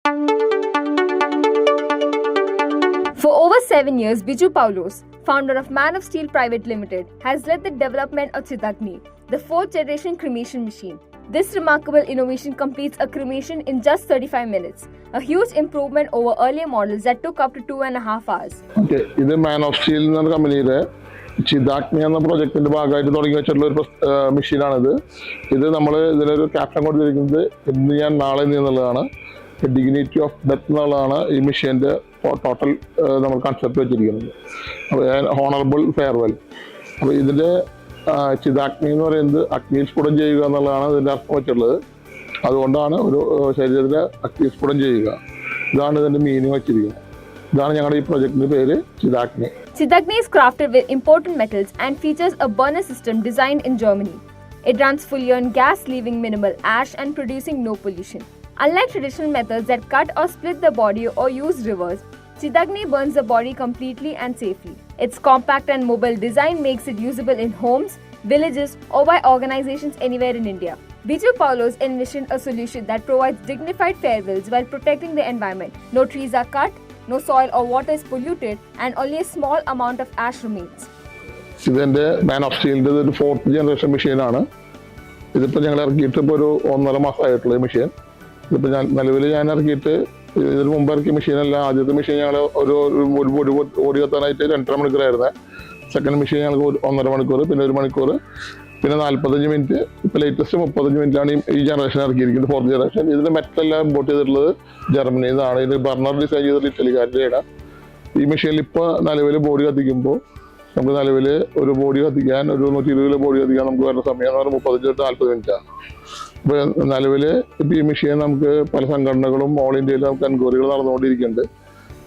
For over 7 years, Biju Paulos, founder of Man of Steel Private Limited, has led the development of Chidagni, the fourth generation cremation machine. This remarkable innovation completes a cremation in just 35 minutes, a huge improvement over earlier models that took up to 2.5 hours. Okay, this Man of Steel എന്ന കമ്പനിയുടെ ചിദാഗ്നി എന്ന പ്രോജക്റ്റിന്റെ ഭാഗമായിട്ട് തുടങ്ങി വെച്ചിട്ടുള്ള ഒരു മെഷീനാണിത്. ഇത് നമ്മൾ ഇതിനൊരു ക്യാപ്ഷൻ കൊടുത്തിരിക്കുന്നത് ഇന്ന് ഞാൻ നാളെ എന്നുള്ളതാണ്. ഡിഗ്നിറ്റി ഓഫ് ഡെത്ത് എന്നുള്ളതാണ് ഈ മെഷീൻ്റെ ടോട്ടൽ നമ്മൾ കൺസെപ്റ്റ് വെച്ചിരിക്കുന്നത്. അപ്പോൾ ഹോണറബിൾ ഫെയർവെൽ. അപ്പോൾ ഇതിൻ്റെ ചിദാഗ്നി എന്ന് പറയുന്നത് അഗ്നിയിൽ സ്ഫുടം ചെയ്യുക എന്നുള്ളതാണ് ഇതിൻ്റെ അർത്ഥം വെച്ചിട്ടുള്ളത്. അതുകൊണ്ടാണ് ഒരു ശരീരത്തിലെ അഗ്നി സ്ഫുടം ചെയ്യുക. ഇതാണ് ഇതിൻ്റെ മീനിങ് വെച്ചിരിക്കുന്നത്. ഇതാണ് ഞങ്ങളുടെ ഈ പ്രൊജക്ടിന്റെ പേര് ചിദാഗ്നി. Chidagni is crafted with important metals and features a burner system designed in Germany. It runs fully on gas, leaving minimal ash and producing no pollution. Unlike traditional methods that cut or split the body or use rivers, Chidagni burns the body completely and safely. Its compact and mobile design makes it usable in homes, villages, or by organizations anywhere in India. Biju Paulos envisioned a solution that provides dignified farewells while protecting the environment. No trees are cut, no soil or water is polluted, and only a small amount of ash remains. ഇതിൻ്റെ man of സ്റ്റീലിൻ്റെ ഒരു 4th generation മെഷീനാണ്. ഇതിപ്പോൾ ഞങ്ങൾ ഇറക്കിയിട്ട് ഇപ്പോൾ ഒരു 1.5 മാസമായിട്ടുള്ള ഈ മെഷീൻ. ഇതിപ്പോൾ നിലവിൽ ഞാൻ ഇറക്കിയിട്ട് ഇതിന് മുമ്പ് ഇറക്കിയ മെഷീനല്ല. ആദ്യത്തെ മെഷീൻ ഞങ്ങൾ ഒരു ഓടി കത്താനായിട്ട് 2.5 മണിക്കൂറായിരുന്നു. സെക്കൻഡ് മെഷീൻ ഞങ്ങൾക്ക് 1.5 മണിക്കൂർ, പിന്നെ 1 മണിക്കൂർ, പിന്നെ 45 മിനിറ്റ്. ഇപ്പോൾ ലേറ്റസ്റ്റ് 35 മിനിറ്റാണ് ഈ ജനറേഷൻ ഇറക്കിയിരിക്കുന്നത്, 4th ജനറേഷൻ. ഇതിൻ്റെ മെറ്റലെല്ലാം ഇമ്പോർട്ട് ചെയ്തിട്ടുള്ളത് ജർമ്മനിയിൽ നിന്നാണ്. ഇത് ബർണർ ഡിസൈൻ ചെയ്തിട്ട് ഇറ്റലിക്കാരുടെയാണ്. ഈ മെഷീനിൽ ഇപ്പോൾ നിലവിൽ ബോഡി കത്തിക്കുമ്പോൾ നമുക്ക് നിലവിൽ ഒരു ബോഡി കത്തിക്കാൻ ഒരു 120 കിലോ ബോഡി കത്തിക്കാൻ നമുക്ക് വരുന്ന സമയം എന്ന് പറഞ്ഞാൽ 35-40 മിനിറ്റാണ്. ഇപ്പോൾ നിലവിൽ ഇപ്പോൾ ഈ മെഷീൻ നമുക്ക് പല സംഘടനകളും ഓൾ ഇന്ത്യയിൽ നമുക്ക് എൻക്വയറികൾ നടന്നുകൊണ്ടിരിക്കുന്നുണ്ട്.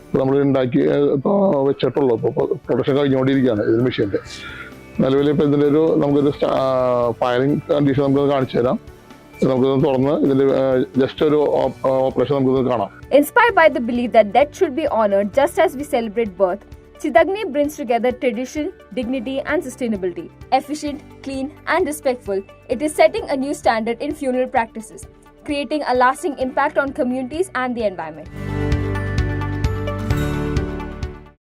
ഇപ്പോൾ നമ്മൾ ഉണ്ടാക്കി വെച്ചിട്ടുള്ളൂ. ഇപ്പോൾ പ്രൊഡക്ഷൻ കഴിഞ്ഞുകൊണ്ടിരിക്കുകയാണ് ഇതിന് മെഷീൻ്റെ. നിലവിൽ ഇപ്പോൾ ഇതിൻ്റെ നമുക്കൊരു ഫയറിംഗ് കണ്ടീഷൻ നമുക്ക് കാണിച്ചു തരാം. നമുക്കിത് തുറന്ന് ഇതിൻ്റെ ജസ്റ്റ് ഒരു ഓപ്പറേഷൻ നമുക്കിത് കാണാം. Inspired by the belief that death should be honored just as we celebrate birth, Chidagni brings together tradition, dignity, and sustainability. Efficient, clean, and respectful, it is setting a new standard in funeral practices, creating a lasting impact on communities and the environment.